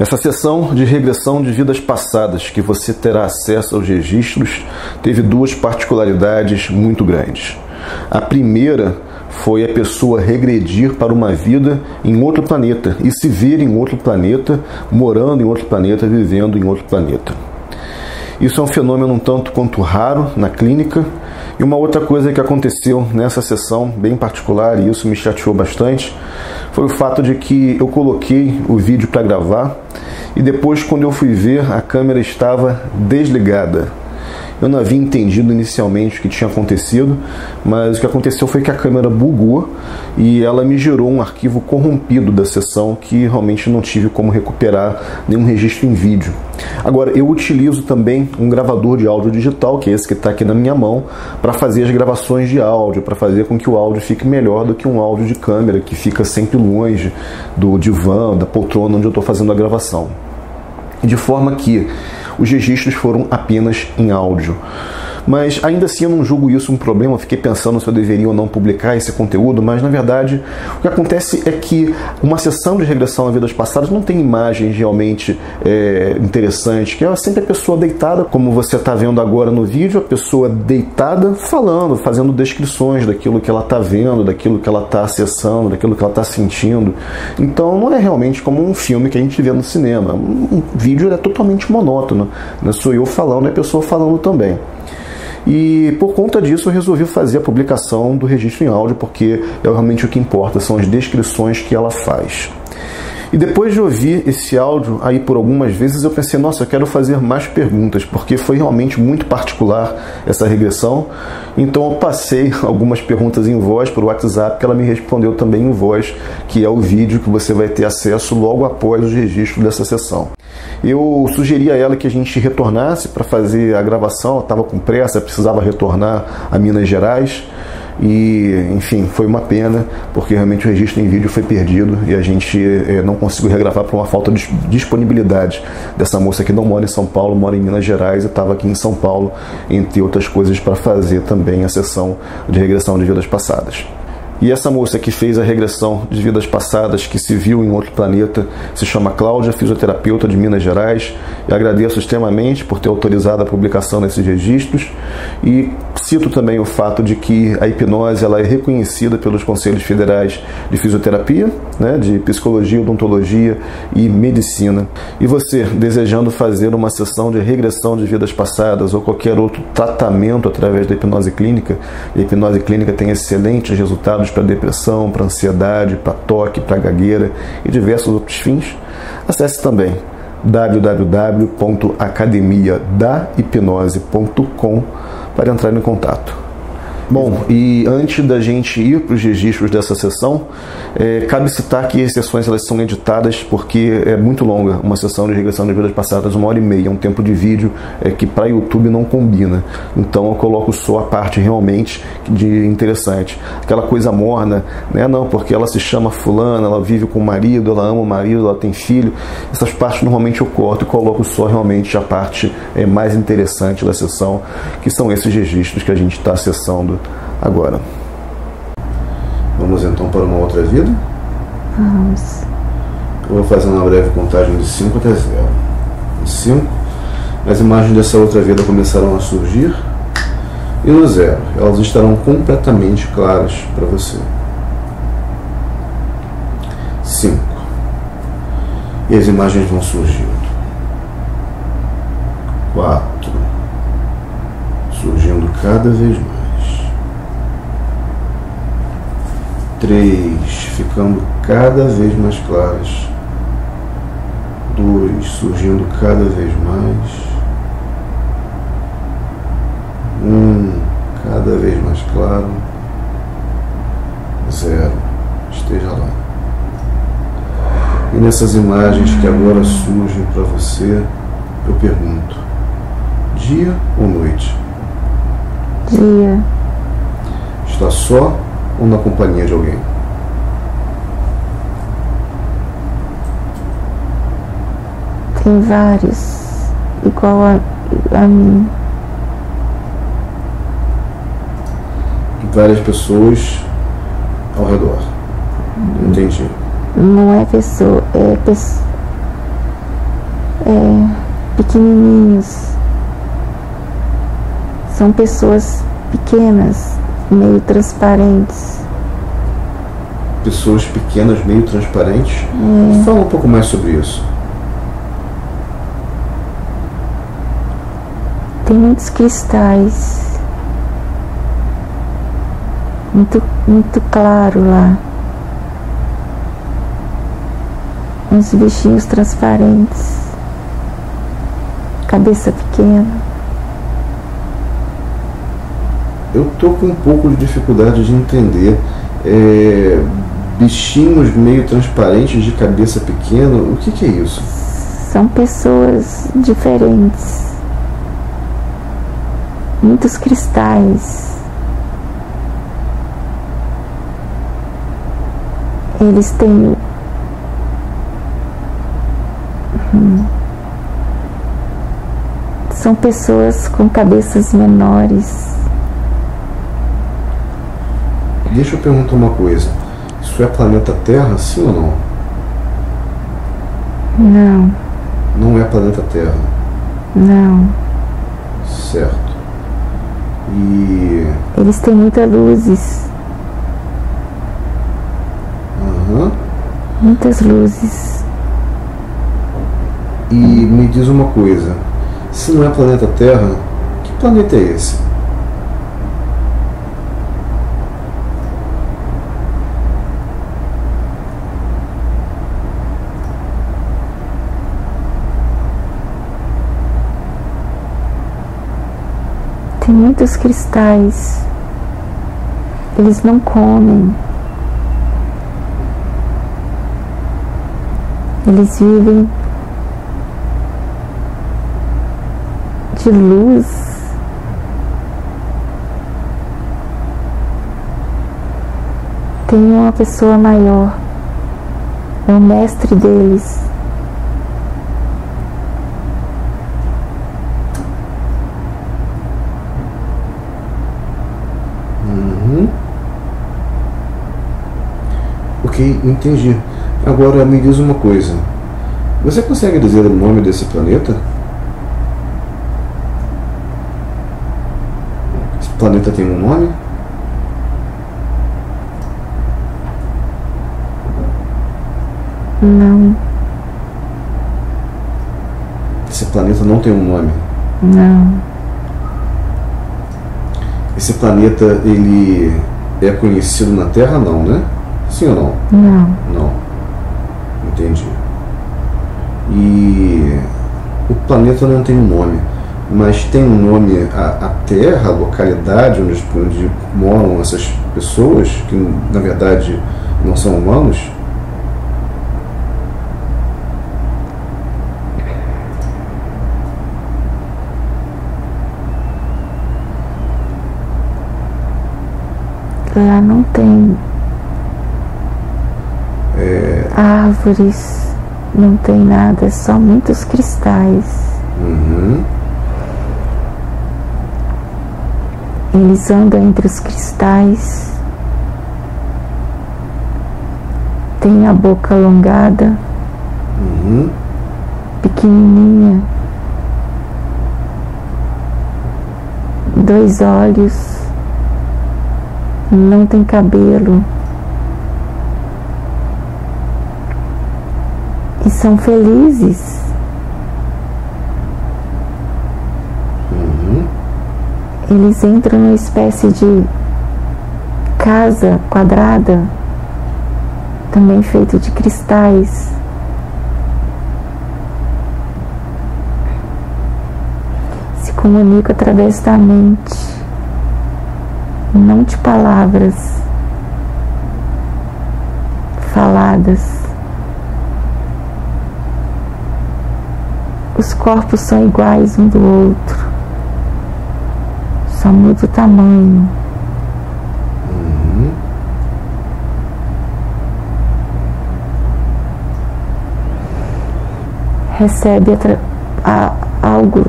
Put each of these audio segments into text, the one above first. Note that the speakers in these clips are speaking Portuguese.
Essa sessão de regressão de vidas passadas, que você terá acesso aos registros, teve duas particularidades muito grandes. A primeira foi a pessoa regredir para uma vida em outro planeta e se ver em outro planeta, morando em outro planeta, vivendo em outro planeta. Isso é um fenômeno um tanto quanto raro na clínica. E uma outra coisa que aconteceu nessa sessão, bem particular, e isso me chateou bastante, foi o fato de que eu coloquei o vídeo para gravar e depois, quando eu fui ver, a câmera estava desligada. Eu não havia entendido inicialmente o que tinha acontecido, mas o que aconteceu foi que a câmera bugou e ela me gerou um arquivo corrompido da sessão que realmente não tive como recuperar nenhum registro em vídeo. Agora, eu utilizo também um gravador de áudio digital, que é esse que está aqui na minha mão, para fazer as gravações de áudio, para fazer com que o áudio fique melhor do que um áudio de câmera, que fica sempre longe do divã, da poltrona onde eu estou fazendo a gravação. De forma que os registros foram apenas em áudio. Mas ainda assim eu não julgo isso um problema, fiquei pensando se eu deveria ou não publicar esse conteúdo, mas na verdade o que acontece é que uma sessão de regressão a vidas passadas não tem imagens realmente interessantes, que é sempre a pessoa deitada, como você está vendo agora no vídeo, a pessoa deitada falando, fazendo descrições daquilo que ela está vendo, daquilo que ela está acessando, daquilo que ela está sentindo. Então não é realmente como um filme que a gente vê no cinema. Um vídeo é totalmente monótono, né? Sou eu falando e a pessoa falando também. E por conta disso eu resolvi fazer a publicação do registro em áudio, porque é realmente o que importa, são as descrições que ela faz. E depois de ouvir esse áudio aí por algumas vezes, eu pensei, nossa, eu quero fazer mais perguntas, porque foi realmente muito particular essa regressão. Então eu passei algumas perguntas em voz por WhatsApp, que ela me respondeu também em voz, que é o vídeo que você vai ter acesso logo após o registro dessa sessão. Eu sugeri a ela que a gente retornasse para fazer a gravação, ela estava com pressa, precisava retornar a Minas Gerais. E, enfim, foi uma pena, porque realmente o registro em vídeo foi perdido e a gente não conseguiu regravar por uma falta de disponibilidade dessa moça que não mora em São Paulo, mora em Minas Gerais e estava aqui em São Paulo, entre outras coisas, para fazer também a sessão de regressão de vidas passadas. E essa moça que fez a regressão de vidas passadas, que se viu em outro planeta, se chama Cláudia, fisioterapeuta de Minas Gerais. E agradeço extremamente por ter autorizado a publicação desses registros. E cito também o fato de que a hipnose ela é reconhecida pelos Conselhos Federais de Fisioterapia, né, de Psicologia, Odontologia e Medicina. E você, desejando fazer uma sessão de regressão de vidas passadas ou qualquer outro tratamento através da hipnose clínica, a hipnose clínica tem excelentes resultados para depressão, para ansiedade, para toque, para gagueira e diversos outros fins, acesse também www.academiadahipnose.com para entrar em contato. Bom, e antes da gente ir para os registros dessa sessão, cabe citar que as sessões elas são editadas porque é muito longa. Uma sessão de regressão de vidas passadas, 1h30, um tempo de vídeo que para YouTube não combina. Então eu coloco só a parte realmente de interessante. Aquela coisa morna, né? Não, porque ela se chama fulana, ela vive com o marido, ela ama o marido, ela tem filho. Essas partes normalmente eu corto e coloco só realmente a parte mais interessante da sessão, que são esses registros que a gente está acessando agora. Vamos então para uma outra vida? Vamos. Eu vou fazer uma breve contagem de 5 até 0. 5, as imagens dessa outra vida começarão a surgir. E no 0, elas estarão completamente claras para você. 5. E as imagens vão surgindo. 4. Surgindo cada vez mais. 3, ficando cada vez mais claras. 2, surgindo cada vez mais. 1, cada vez mais claro. 0, esteja lá. E nessas imagens que agora surgem para você, eu pergunto: dia ou noite? Dia. Está só ou na companhia de alguém? Tem vários, igual a mim. Várias pessoas ao redor. Entendi. Não é pessoa, é pequenininhos. São pessoas pequenas, meio transparentes. Pessoas pequenas, meio transparentes? Fala um pouco mais sobre isso. Tem muitos cristais. Muito claro lá. Uns bichinhos transparentes. Cabeça pequena. Eu tô com um pouco de dificuldade de entender. Bichinhos meio transparentes de cabeça pequena, o que é isso? São pessoas diferentes. Muitos cristais. Eles têm são pessoas com cabeças menores. Deixa eu perguntar uma coisa. Isso é planeta Terra, sim ou não? Não. Não é planeta Terra? Não. Certo. E... eles têm muitas luzes. Muitas luzes. E me diz uma coisa. Se não é planeta Terra, que planeta é esse? Tem muitos cristais. Eles não comem. Eles vivem de luz. Tem uma pessoa maior. É o mestre deles. Ok, entendi. Agora me diz uma coisa. Você consegue dizer o nome desse planeta? Esse planeta tem um nome? Não. Esse planeta não tem um nome? Não. Esse planeta, ele é conhecido na Terra, não, né? Sim ou não? Não. Não. Entendi. E o planeta não tem um nome, mas tem um nome a Terra, a localidade onde moram essas pessoas, que na verdade não são humanos? Lá não tem árvores, não tem nada, é só muitos cristais. Eles andam entre os cristais, tem a boca alongada, pequenininha, 2 olhos, não tem cabelo. E são felizes. Eles entram numa espécie de casa quadrada, também feito de cristais. Se comunicam através da mente, não de palavras faladas. Os corpos são iguais um do outro, só muda o tamanho. Recebe algo,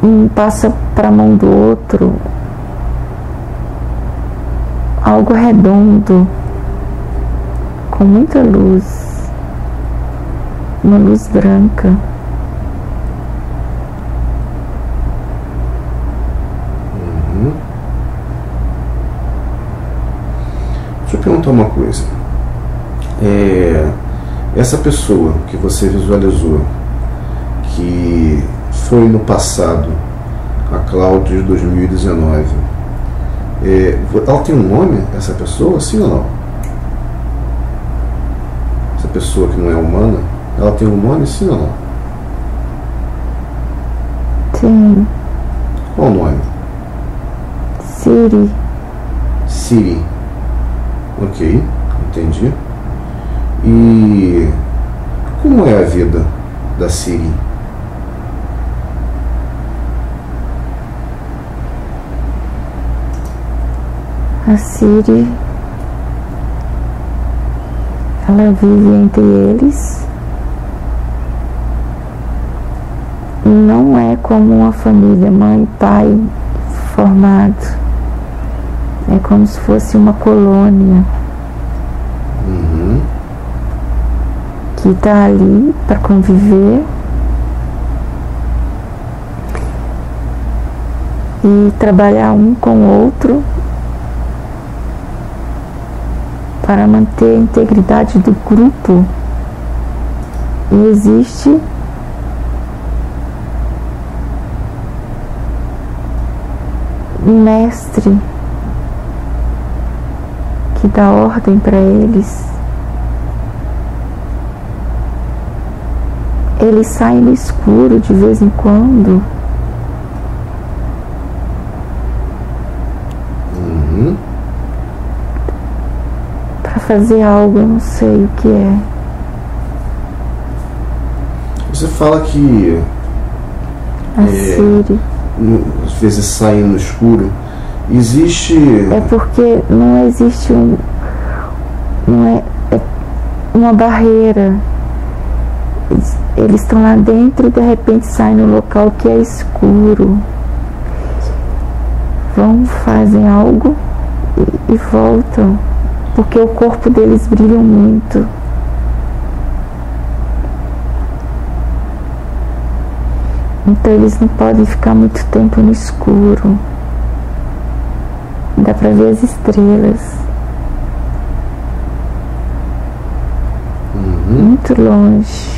um passa para a mão do outro, algo redondo, com muita luz, uma luz branca. perguntar uma coisa. Essa pessoa que você visualizou, que foi no passado, a Cláudia de 2019, ela tem um nome, essa pessoa, sim ou não? Essa pessoa que não é humana, ela tem um nome, sim ou não? Sim. Qual o nome? Siri. Siri. Ok, entendi. E como é a vida da Siri? A Siri, ela vive entre eles. Não é como uma família, mãe e pai formado. É como se fosse uma colônia. Uhum. Que está ali para conviver e trabalhar um com o outro para manter a integridade do grupo. E existe um mestre que dá ordem para eles. Eles saem no escuro de vez em quando. Uhum. Para fazer algo, eu não sei o que é. Você fala que A Siri. às vezes saem no escuro. Existe... É porque não existe não é uma barreira. Eles estão lá dentro e de repente saem no local que é escuro. Vão, fazem algo e voltam. Porque o corpo deles brilha muito. Então eles não podem ficar muito tempo no escuro. Dá pra ver as estrelas. Uhum. Muito longe.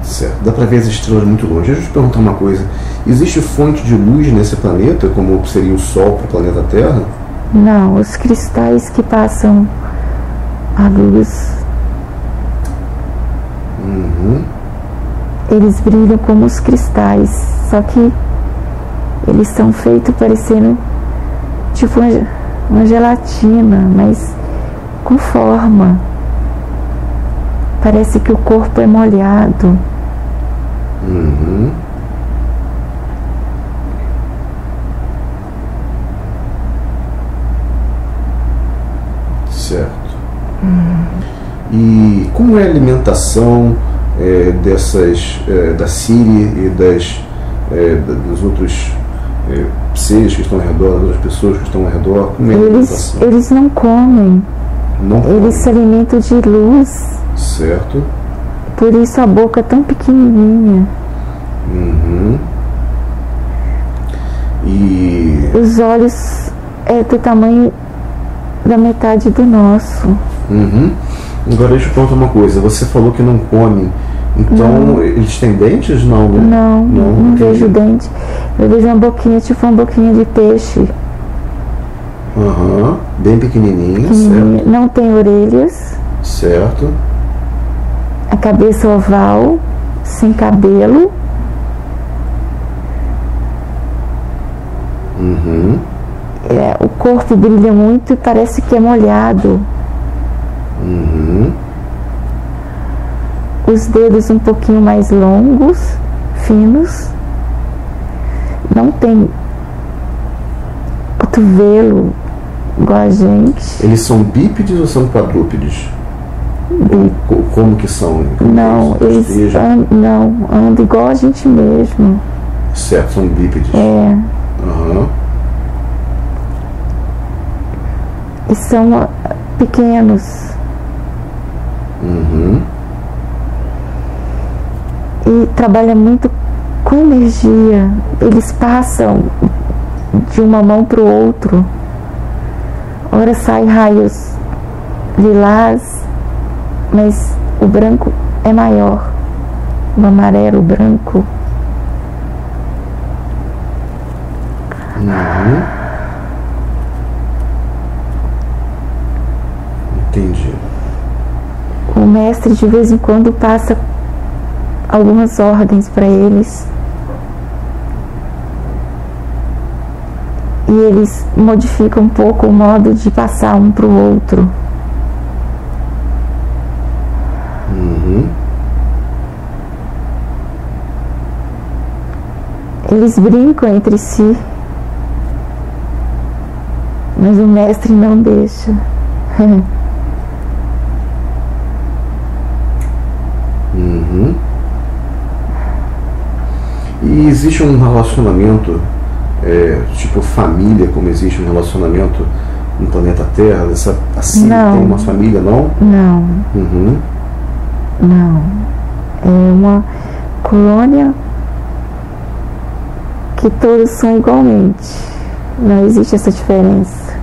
Certo, dá pra ver as estrelas muito longe. Deixa eu te perguntar uma coisa. Existe fonte de luz nesse planeta, como seria o Sol para o planeta Terra? Não, os cristais que passam a luz, Uhum. eles brilham como os cristais, só que eles são feitos parecendo tipo uma gelatina, mas com forma. Parece que o corpo é molhado. Uhum. Certo. E como é a alimentação dessas da Siri e dos outros seres que estão ao redor, das outras pessoas que estão ao redor? Como é a alimentação? Eles não comem. Não comem. Eles se alimentam de luz. Certo. Por isso a boca é tão pequenininha. Uhum. E Os olhos é do tamanho da metade do nosso. uhum. Agora deixa eu perguntar uma coisa. Você falou que não come. Então eles têm dentes? Não, né? Não vejo dente. Eu vejo uma boquinha, tipo uma boquinha de peixe. Uhum. Bem pequenininha, Pequenininha. Não tem orelhas. certo. A cabeça oval, sem cabelo. Uhum. O corpo brilha muito e parece que é molhado. Uhum. Os dedos um pouquinho mais longos, finos. Não tem cotovelo igual a gente. Eles são bípedes ou são quadrúpedes? Como que são? Não, eles andam igual a gente mesmo. Certo, são bípedes. Uhum. E são pequenos. Uhum. E trabalham muito com energia. Eles passam de uma mão para o outro. ora sai raios lilás, mas o branco é maior, o amarelo, o branco. Entendi. O mestre de vez em quando passa algumas ordens para eles e eles modificam um pouco o modo de passar um para o outro. Eles brincam entre si, mas o mestre não deixa. E existe um relacionamento, tipo família, como existe um relacionamento no planeta Terra? Assim, não. Tem uma família, não? Não. Não. É uma colônia que todos são igualmente. Não existe essa diferença.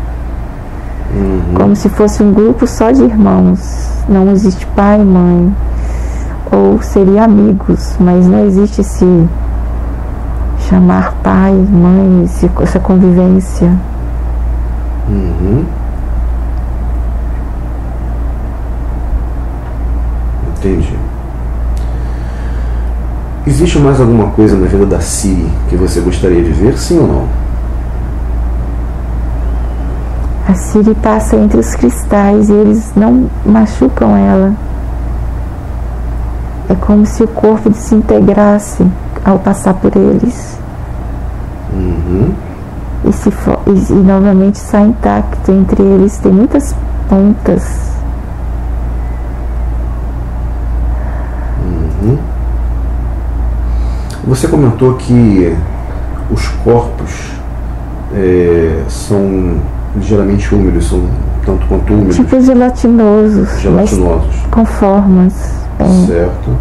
Como se fosse um grupo só de irmãos. Não existe pai e mãe. Ou seria amigos, mas não existe esse chamar pai, mãe, essa convivência. Entendi. Existe mais alguma coisa na vida da Siri que você gostaria de ver, sim ou não? A Siri passa entre os cristais e eles não machucam ela. É como se o corpo desintegrasse ao passar por eles. E novamente sai intacto. Entre eles tem muitas pontas. Você comentou que os corpos são ligeiramente úmidos, são tanto quanto úmidos. Tipo gelatinosos. Gelatinosos. Com formas. Certo.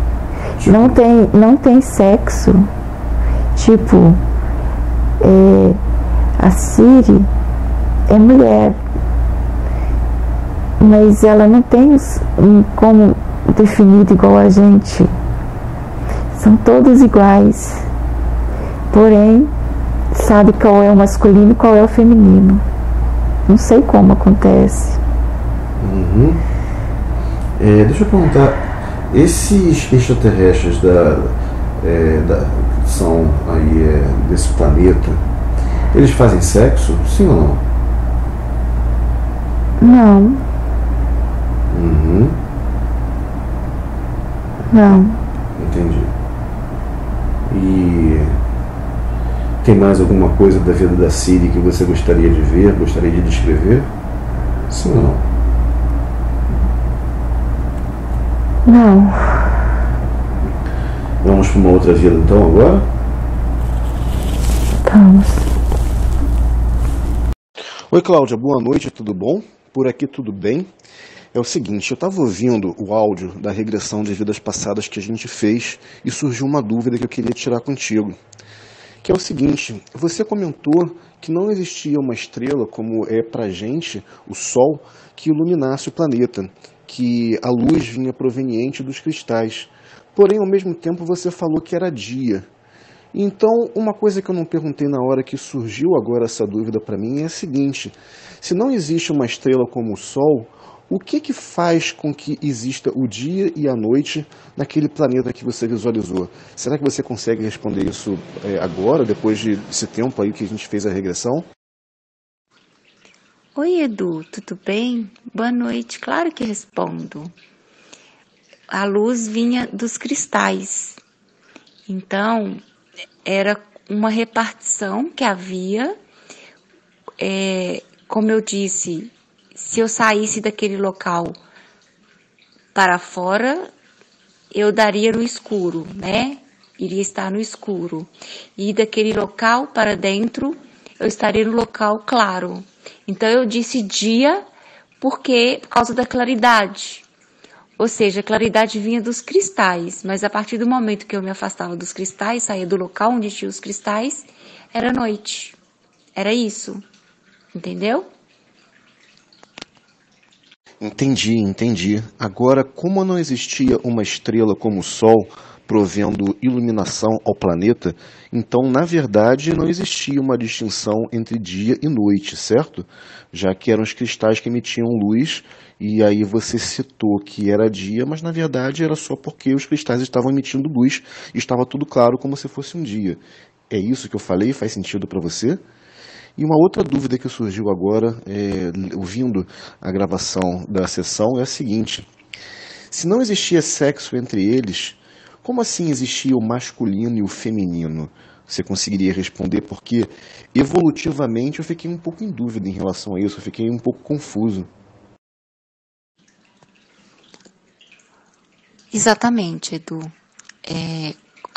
Tipo... Não tem sexo. Tipo, a Siri é mulher, mas ela não tem como definido igual a gente. São todos iguais, porém sabe qual é o masculino e qual é o feminino. Não sei como acontece. Deixa eu perguntar, esses extraterrestres que são aí desse planeta, eles fazem sexo, sim ou não? Não. Não. Entendi. E tem mais alguma coisa da vida da Siri que você gostaria de ver, gostaria de descrever? Sim ou não? Não. Vamos para uma outra vida então agora? Vamos. Oi Cláudia, boa noite, tudo bom? Por aqui tudo bem? É o seguinte, eu estava ouvindo o áudio da regressão de vidas passadas que a gente fez e surgiu uma dúvida que eu queria tirar contigo. Que é o seguinte, você comentou que não existia uma estrela como é pra gente, o Sol, que iluminasse o planeta, que a luz vinha proveniente dos cristais. Porém, ao mesmo tempo, você falou que era dia. Então, uma coisa que eu não perguntei na hora que surgiu agora essa dúvida para mim é a seguinte, se não existe uma estrela como o Sol, o que faz com que exista o dia e a noite naquele planeta que você visualizou? Será que você consegue responder isso agora, depois desse tempo aí que a gente fez a regressão? Oi, Edu, tudo bem? Boa noite, claro que respondo. A luz vinha dos cristais, então era uma repartição que havia, como eu disse, se eu saísse daquele local para fora, eu daria no escuro, né? Iria estar no escuro. E daquele local para dentro, eu estaria no local claro. Então eu disse dia por causa da claridade. Ou seja, a claridade vinha dos cristais, mas a partir do momento que eu me afastava dos cristais, saía do local onde tinha os cristais, era noite. Era isso. Entendeu? Entendi. Agora, como não existia uma estrela como o Sol provendo iluminação ao planeta, então, na verdade, não existia uma distinção entre dia e noite, certo? Já que eram os cristais que emitiam luz, e aí você citou que era dia, mas na verdade era só porque os cristais estavam emitindo luz e estava tudo claro como se fosse um dia. É isso que eu falei? Faz sentido para você? E uma outra dúvida que surgiu agora, ouvindo a gravação da sessão, é a seguinte: se não existia sexo entre eles, como assim existia o masculino e o feminino? Você conseguiria responder? Porque evolutivamente eu fiquei um pouco em dúvida em relação a isso, eu fiquei um pouco confuso. Exatamente, Edu.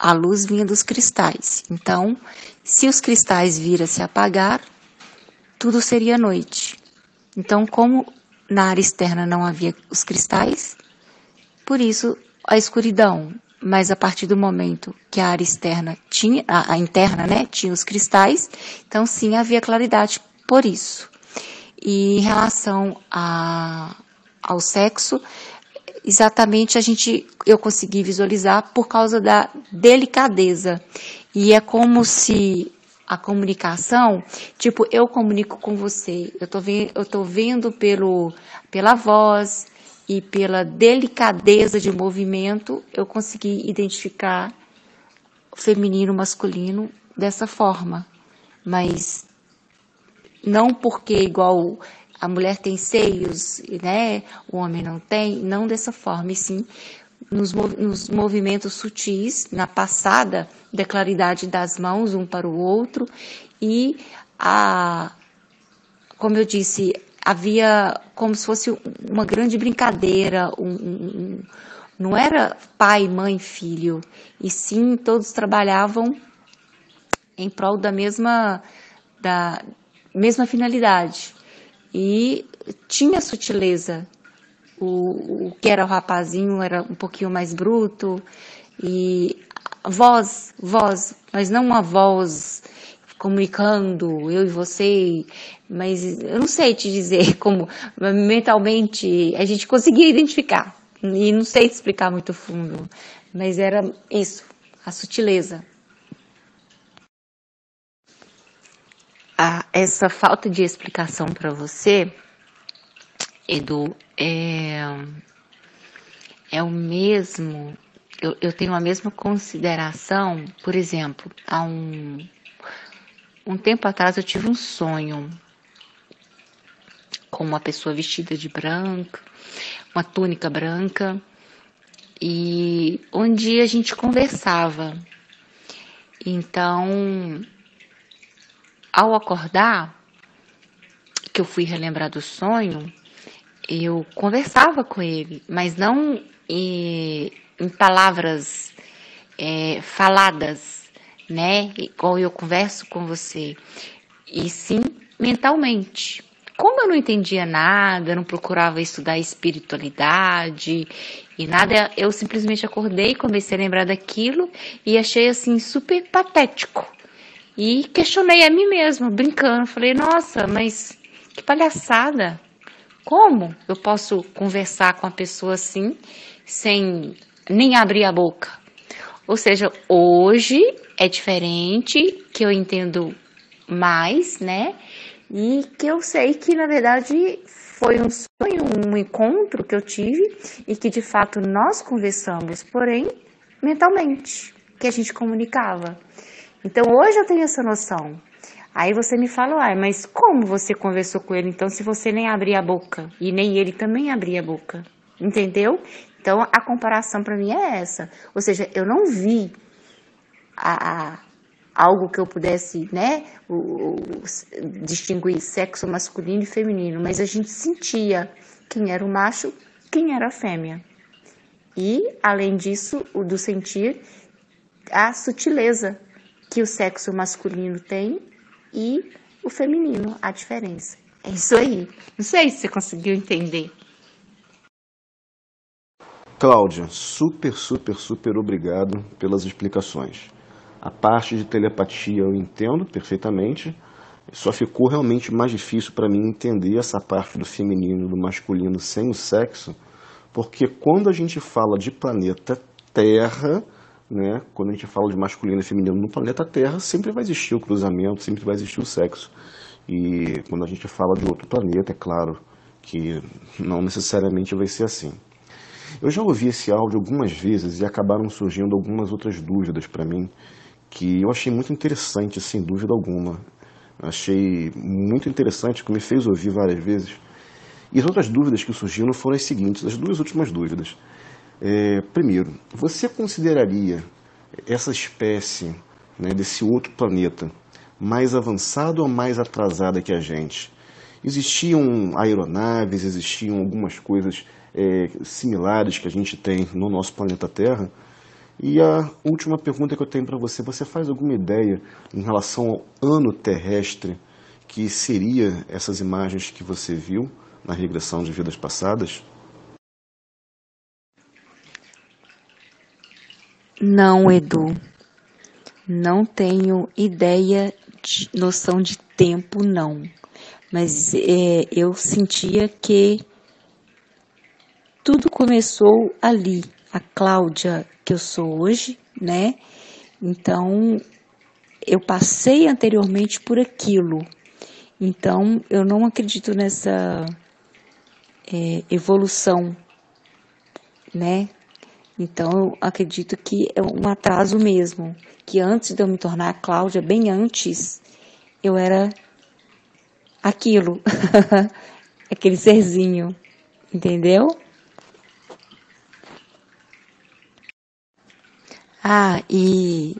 A luz vinha dos cristais. Então, se os cristais vir a se apagar, tudo seria noite. Então, como na área externa não havia os cristais, por isso a escuridão. Mas a partir do momento que a área externa tinha, a interna, né, tinha os cristais, então sim havia claridade por isso. E em relação ao sexo, exatamente eu consegui visualizar por causa da delicadeza. E é como se a comunicação, tipo, eu comunico com você, eu tô vendo pela voz e pela delicadeza de movimento, eu consegui identificar o feminino e o masculino dessa forma. Mas não porque igual a mulher tem seios, né, o homem não tem, não dessa forma, e sim nos movimentos sutis, na passada da claridade das mãos um para o outro, e como eu disse, havia como se fosse uma grande brincadeira, não era pai, mãe, filho, e sim todos trabalhavam em prol da mesma finalidade. E tinha sutileza. O que era o rapazinho era um pouquinho mais bruto, e voz, mas não uma voz comunicando, eu e você, mas eu não sei te dizer como mentalmente a gente conseguia identificar, e não sei te explicar muito fundo, mas era isso, a sutileza. Essa falta de explicação para você, Edu, é o mesmo, eu tenho a mesma consideração. Por exemplo, há um tempo atrás eu tive um sonho com uma pessoa vestida de branco, uma túnica branca, e onde a gente conversava. Então, ao acordar, que eu fui relembrar do sonho, eu conversava com ele, mas não em palavras faladas, né? Igual eu converso com você, e sim mentalmente. Como eu não entendia nada, não procurava estudar espiritualidade e nada, eu simplesmente acordei, comecei a lembrar daquilo e achei assim super patético. E questionei a mim mesma, brincando, falei, nossa, mas que palhaçada. Como eu posso conversar com a pessoa assim, sem nem abrir a boca? Ou seja, hoje é diferente, que eu entendo mais, né? E que eu sei que, na verdade, foi um sonho, um encontro que eu tive e que, de fato, nós conversamos, porém, mentalmente, que a gente comunicava. Então, hoje eu tenho essa noção. Aí você me fala, mas como você conversou com ele, então, se você nem abria a boca? E nem ele também abria a boca, entendeu? Então, a comparação para mim é essa. Ou seja, eu não vi algo que eu pudesse, né, distinguir sexo masculino e feminino, mas a gente sentia quem era o macho, quem era a fêmea. E, além disso, o do sentir, a sutileza que o sexo masculino tem e o feminino, a diferença. É isso aí. Não sei se você conseguiu entender. Cláudia, super obrigado pelas explicações. A parte de telepatia eu entendo perfeitamente. Só ficou realmente mais difícil para mim entender essa parte do feminino e do masculino sem o sexo, porque quando a gente fala de planeta Terra, né, quando a gente fala de masculino e feminino no planeta Terra, sempre vai existir o cruzamento, sempre vai existir o sexo. E quando a gente fala de outro planeta, é claro que não necessariamente vai ser assim. Eu já ouvi esse áudio algumas vezes e acabaram surgindo algumas outras dúvidas para mim, que eu achei muito interessante, sem dúvida alguma. Achei muito interessante, que me fez ouvir várias vezes. E as outras dúvidas que surgiram foram as seguintes, as duas últimas dúvidas. Primeiro, você consideraria essa espécie, né, desse outro planeta mais avançada ou mais atrasada que a gente? Existiam aeronaves, existiam algumas coisas similares que a gente tem no nosso planeta Terra? E a última pergunta que eu tenho para você, você faz alguma ideia em relação ao ano terrestre que seria essas imagens que você viu na regressão de vidas passadas? Não, Edu, não tenho ideia, noção de tempo, não. Mas eu sentia que tudo começou ali. A Cláudia que eu sou hoje, né? Então, eu passei anteriormente por aquilo. Então, eu não acredito nessa evolução, né? Então, eu acredito que é um atraso mesmo. Que antes de eu me tornar a Cláudia, bem antes, eu era aquilo. Aquele serzinho, entendeu? Ah, e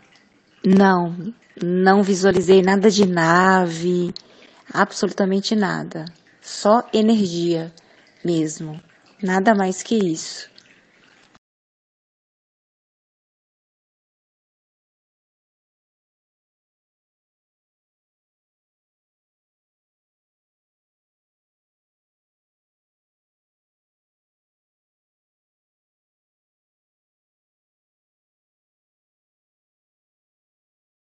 não visualizei nada de nave, absolutamente nada. Só energia mesmo, nada mais que isso.